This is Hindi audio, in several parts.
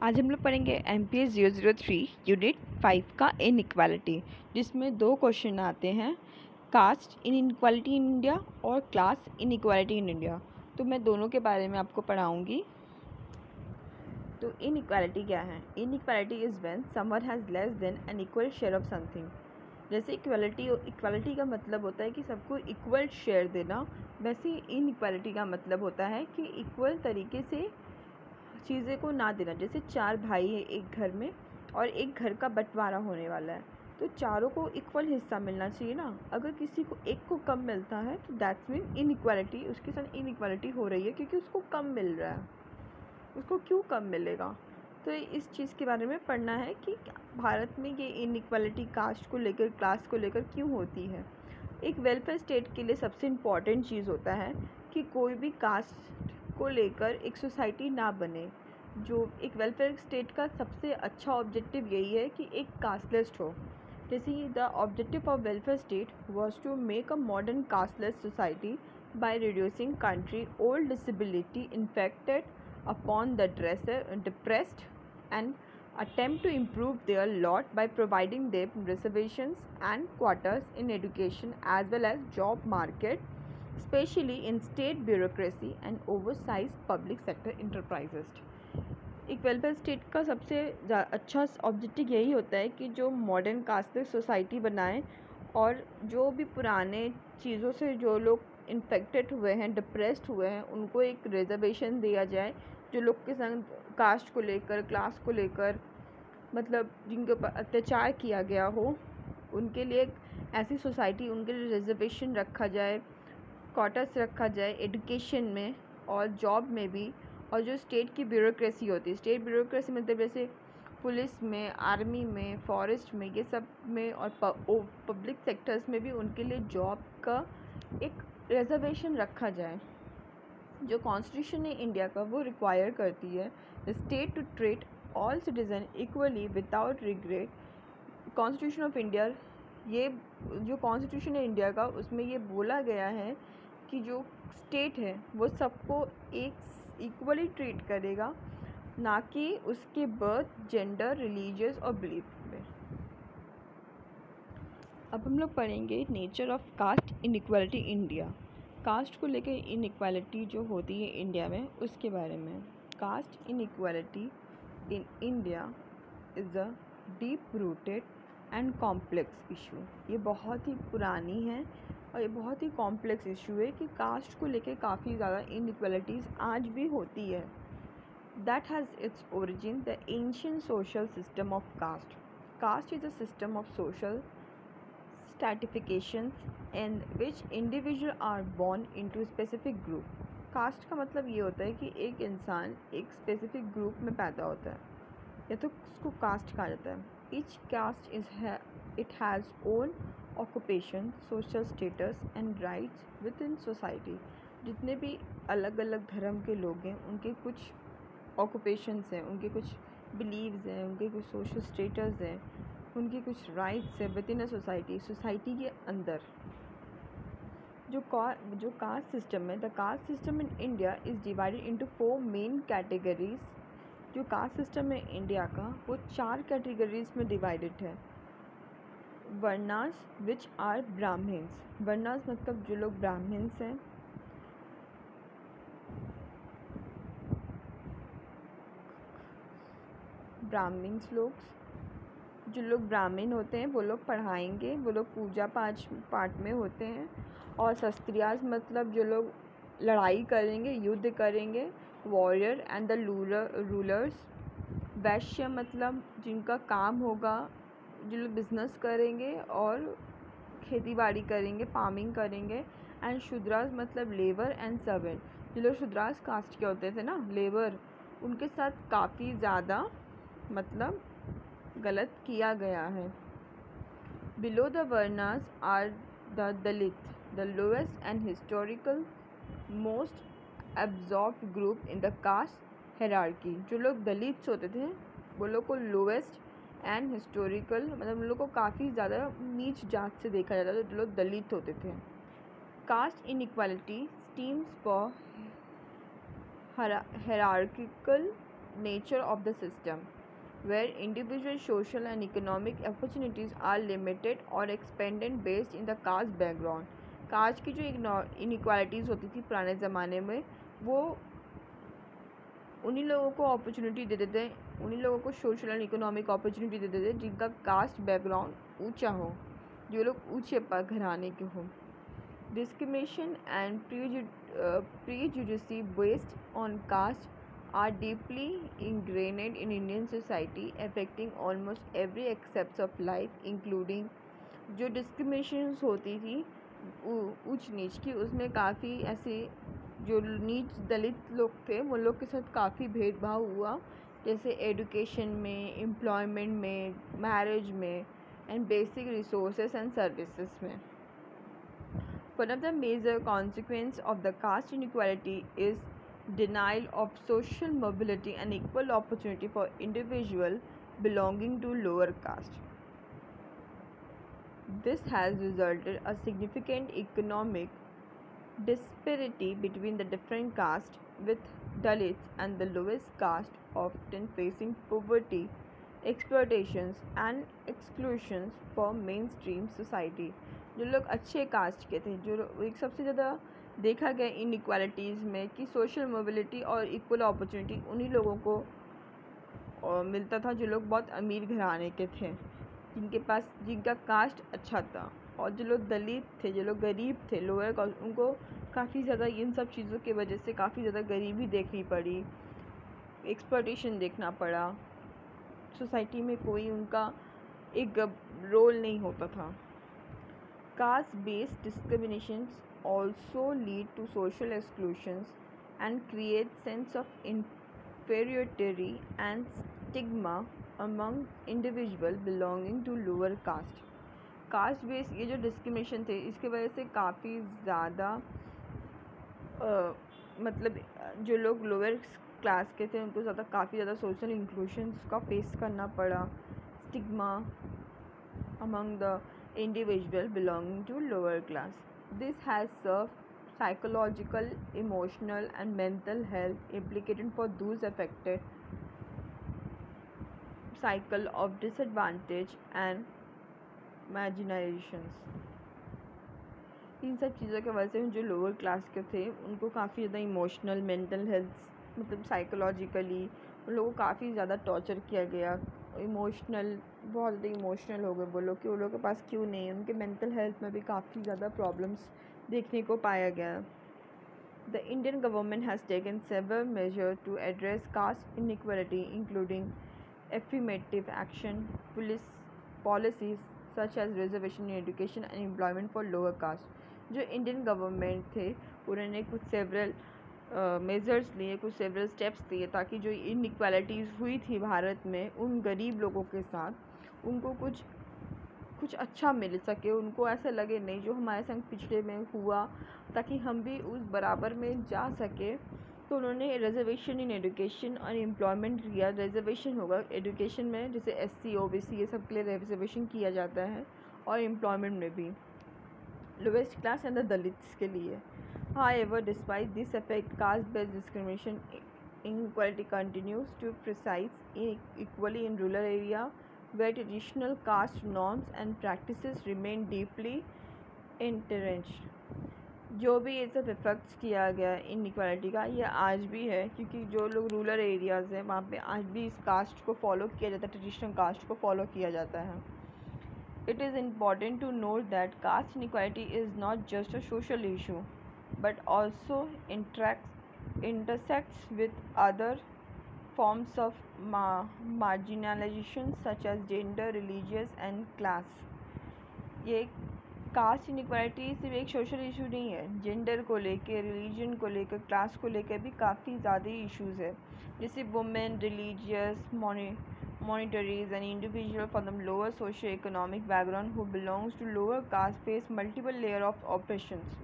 आज हम लोग पढ़ेंगे MPS 003 यूनिट 5 का इनइक्वालिटी, जिसमें दो क्वेश्चन आते हैं, कास्ट इनइक्वालिटी इन इंडिया और क्लास इनइक्वालिटी इन इंडिया। तो मैं दोनों के बारे में आपको पढ़ाऊंगी। तो इनइक्वालिटी क्या है? Inequality is when someone has less than an equal share of something. जैसे इक्वालिटी का मतलब होता है कि सबको इक्वल शेयर देना, वैसे इनइक्वालिटी का मतलब होता है कि इक्वल तरीके से चीज़ें को ना देना। जैसे 4 भाई है एक घर में और एक घर का बंटवारा होने वाला है, तो चारों को इक्वल हिस्सा मिलना चाहिए ना। अगर किसी को एक को कम मिलता है तो दैट्स मीन इनइक्वालिटी, उसके साथ इनइक्वालिटी हो रही है क्योंकि उसको कम मिल रहा है। उसको क्यों कम मिलेगा? तो इस चीज़ के बारे में पढ़ना है कि भारत में ये इनइक्वालिटी कास्ट को लेकर, क्लास को लेकर क्यों होती है। एक वेलफेयर स्टेट के लिए सबसे इम्पॉर्टेंट चीज़ होता है कि कोई भी कास्ट को लेकर एक सोसाइटी ना बने। जो एक वेलफेयर स्टेट का सबसे अच्छा ऑब्जेक्टिव यही है कि एक कास्टलेस हो। जैसे the objective of welfare state was to make a modern casteless society by reducing country old disability infected upon the depressed and attempt to improve their lot by providing them reservations and quotas in education as well as job market, especially in state bureaucracy and oversized public sector enterprises। एक वेलफेयर स्टेट का सबसे अच्छा ऑब्जेक्टिव यही होता है कि जो मॉडर्न कास्टलेस सोसाइटी बनाए और जो भी पुराने चीज़ों से जो लोग इन्फेक्टेड हुए हैं, डिप्रेस्ड हुए हैं, उनको एक रिजर्वेशन दिया जाए। जो लोग के संग कास्ट को लेकर, क्लास को लेकर, मतलब जिनके ऊपर अत्याचार किया गया हो, उनके लिए एक ऐसी सोसाइटी, उनके लिए रिजर्वेशन रखा जाए, क्वार्टर्स रखा जाए एजुकेशन में और जॉब में भी। और जो स्टेट की ब्यूरोक्रेसी होती है, स्टेट ब्यूरोक्रेसी मतलब जैसे पुलिस में, आर्मी में, फॉरेस्ट में, ये सब में और पब्लिक सेक्टर्स में भी उनके लिए जॉब का एक रिजर्वेशन रखा जाए। जो कॉन्स्टिट्यूशन है इंडिया का वो रिक्वायर करती है the state to treat all citizen equally without regret. Constitution of India, ये जो कॉन्स्टिट्यूशन है इंडिया का, उसमें ये बोला गया है कि जो स्टेट है वो सबको एक इक्वली ट्रीट करेगा, ना कि उसके बर्थ, जेंडर, रिलीजियस और बिलीफ में। अब हम लोग पढ़ेंगे nature of caste inequality India. Caste को लेकर इनइक्वालिटी जो होती है इंडिया में, उसके बारे में। Caste inequality in India is a deep rooted and complex issue. ये बहुत ही पुरानी है और ये बहुत ही कॉम्प्लेक्स इशू है कि कास्ट को लेकर काफ़ी ज़्यादा इनइक्वालिटीज़ आज भी होती है। That has its origin the ancient social system of caste. Caste is a system of social stratifications in which individuals are born into specific group। कास्ट का मतलब ये होता है कि एक इंसान एक स्पेसिफिक ग्रुप में पैदा होता है, या तो उसको कास्ट कहा जाता है। Each cast it has own occupation, social status and rights with in society. जितने भी अलग अलग धर्म के लोग हैं उनके कुछ ऑक्यूपेशंस हैं, उनके कुछ बिलीव्स हैं, उनके कुछ सोशल स्टेटस हैं, उनकी कुछ राइट्स है with in a society. Society के अंदर जो कास्ट सिस्टम है, the caste system in India is divided into 4 main categories. जो कास्ट सिस्टम है इंडिया का वो 4 कैटेगरीज में डिवाइडेड है। वर्नास विच आर ब्राह्मण्स। वर्नास मतलब जो लोग ब्राह्मण्स हैं, ब्राह्मण्स लोग, जो लोग ब्राह्मण होते हैं वो लोग पढ़ाएंगे, वो लोग पूजा पाठ में होते हैं। और शस्त्रियास मतलब जो लोग लड़ाई करेंगे, युद्ध करेंगे, वॉरियर एंड द रूलर्स। वैश्य मतलब जिनका काम होगा, जो लोग बिजनेस करेंगे और खेती बाड़ी करेंगे, फार्मिंग करेंगे। एंड शूद्रास मतलब लेबर एंड सर्वेंट। जो लोग शूद्रास कास्ट के होते थे ना, लेबर, उनके साथ काफ़ी ज़्यादा मतलब गलत किया गया है। Below the varnas are the Dalit, the lowest and historical most absorbed group in the caste hierarchy. जो लोग दलित होते थे वो लोग को लोएस्ट एंड हिस्टोरिकल मतलब उन लोग को काफ़ी ज़्यादा नीच जात से देखा जाता था, जो लोग दलित होते थे। Caste inequality stems for hierarchical nature of the system, where individual social and economic opportunities are limited or expanded based in the caste background. Caste की जो इनइक्वालिटीज़ होती थी पुराने ज़माने में, वो उन्हीं लोगों को अपॉर्चुनिटी देते थे, उन्हीं लोगों को सोशल एंड इकोनॉमिक अपॉर्चुनिटी देते थे जिनका कास्ट बैकग्राउंड ऊंचा हो, जो लोग ऊंचे घराने के हों. Discrimination and prejudice based on caste are deeply ingrained in Indian society, affecting almost every aspect of life, including जो डिस्क्रिमिनेशंस होती थी ऊंच नीच की, उसमें काफ़ी ऐसे जो नीच दलित लोग थे वो लोग के साथ काफ़ी भेदभाव हुआ, जैसे एडुकेशन में, एम्प्लॉयमेंट में, मैरिज में and basic resources and services में. One of the major consequences of the caste inequality is denial of social mobility and equal opportunity for individuals belonging to lower caste. This has resulted in a significant economic disparity between the different castes, with Dalits and the lowest caste often facing poverty, exploitations and exclusions from mainstream society. जो लोग अच्छे कास्ट के थे, जो एक सबसे ज़्यादा देखा गया इनइक्वालिटीज़ में कि सोशल मोबिलिटी और इक्वल अपॉर्चुनिटी उन्हीं लोगों को मिलता था जो लोग बहुत अमीर घराने के थे, जिनका कास्ट अच्छा था. और जो लोग दलित थे, जो लोग गरीब थे, लोअर कास्ट, उनको काफ़ी ज़्यादा इन सब चीज़ों की वजह से काफ़ी ज़्यादा गरीबी देखनी पड़ी, एक्सप्लॉयटेशन देखना पड़ा, सोसाइटी में कोई उनका एक रोल नहीं होता था. Caste-based discriminations also lead to social exclusions and create sense of inferiority and stigma among individuals belonging to lower caste. Caste based ये जो डिस्क्रिमिनेशन थे, इसके वजह से काफ़ी ज़्यादा मतलब जो लोग लोअर क्लास के थे उनको ज़्यादा काफ़ी ज़्यादा सोशल इंक्लूशंस का फेस करना पड़ा, stigma among the individual belonging to lower class. This has served psychological, emotional and mental health implications for those affected, cycle of disadvantage and marginalizations. इन सब चीज़ों की वजह से जो लोअर क्लास के थे उनको काफ़ी ज़्यादा इमोशनल, मेंटल हेल्थ मतलब साइकोलॉजिकली उन लोगों को काफ़ी ज़्यादा टॉर्चर किया गया, इमोशनल बहुत ज़्यादा इमोशनल हो गए वो लोग कि वो लोग के पास क्यों नहीं है, उनके मेंटल हेल्थ में भी काफ़ी ज़्यादा प्रॉब्लम्स देखने को पाया गया. The Indian government has taken several measure to address caste inequality including affirmative action policies such as reservation in education and employment for lower caste. जो इंडियन गवर्नमेंट थे उन्होंने कुछ सेवरल मेजर्स लिए, कुछ सेवरल स्टेप्स लिए ताकि जो इनइक्वालिटीज़ हुई थी भारत में उन गरीब लोगों के साथ उनको कुछ अच्छा मिल सके, उनको ऐसा लगे नहीं जो हमारे संग पिछड़े में हुआ, ताकि हम भी उस बराबर में जा सके. तो उन्होंने रिजर्वेशन इन एजुकेशन और एम्प्लॉयमेंट किया. रिजर्वेशन होगा एजुकेशन में, जैसे SC OBC ये सब के लिए रिजर्वेशन किया जाता है, और एम्प्लॉयमेंट में भी lowest class and the Dalits के लिए. However, despite this effect, caste-based discrimination inequality continues to persist equally in rural area, where traditional caste norms and practices remain deeply entrenched. जो भी ये सब इफ़ेक्ट्स किया गया इनइक्वालिटी का, ये आज भी है, क्योंकि जो लोग रूरल एरियाज़ हैं वहाँ पे आज भी इस कास्ट को फॉलो किया जाता है, ट्रेडिशनल कास्ट को फॉलो किया जाता है. It is important to note that caste inequality is not just a social issue, but also intersects with other forms of marginalization such as gender, religious and class. ये कास्ट इनइक्वालिटी सिर्फ एक सोशल इशू नहीं है, जेंडर को लेके, रिलीजन को लेकर, क्लास को लेकर भी काफ़ी ज़्यादा इश्यूज़ है. जैसे women, religious minorities and individual from the lower socio-economic background who belongs to lower caste face multiple layer of oppressions.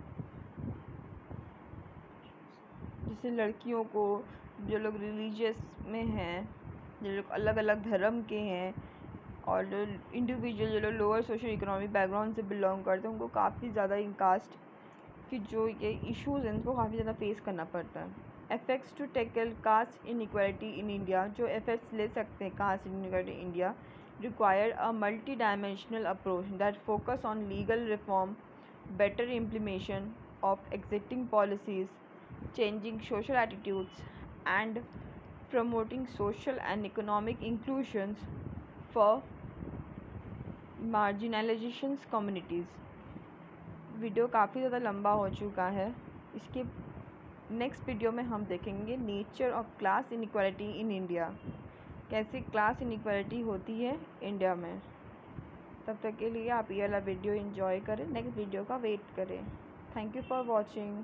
जैसे लड़कियों को, जो लोग रिलीजियस में हैं, जो लोग अलग अलग धर्म के हैं, और जो इंडिविजुअल जो लोग लोअर सोशो इकोनॉमिक बैकग्राउंड से बिलोंग करते हैं उनको काफ़ी ज़्यादा इन कास्ट की जो ये इश्यूज़ हैं उनको काफ़ी ज़्यादा फेस करना पड़ता है. Effects to tackle caste inequality in India, जो एफेक्ट्स ले सकते हैं caste inequality India, require a multi-dimensional approach that focus on legal reform, better implementation of existing policies, changing social attitudes, and promoting social and economic inclusions for marginalizations communities. Video काफ़ी ज़्यादा लंबा हो चुका है। इसके नेक्स्ट वीडियो में हम देखेंगे nature of class inequality in India, कैसे क्लास इनइक्वालिटी होती है इंडिया में। तब तक के लिए आप ये वाला वीडियो एंजॉय करें, नेक्स्ट वीडियो का वेट करें। Thank you for watching.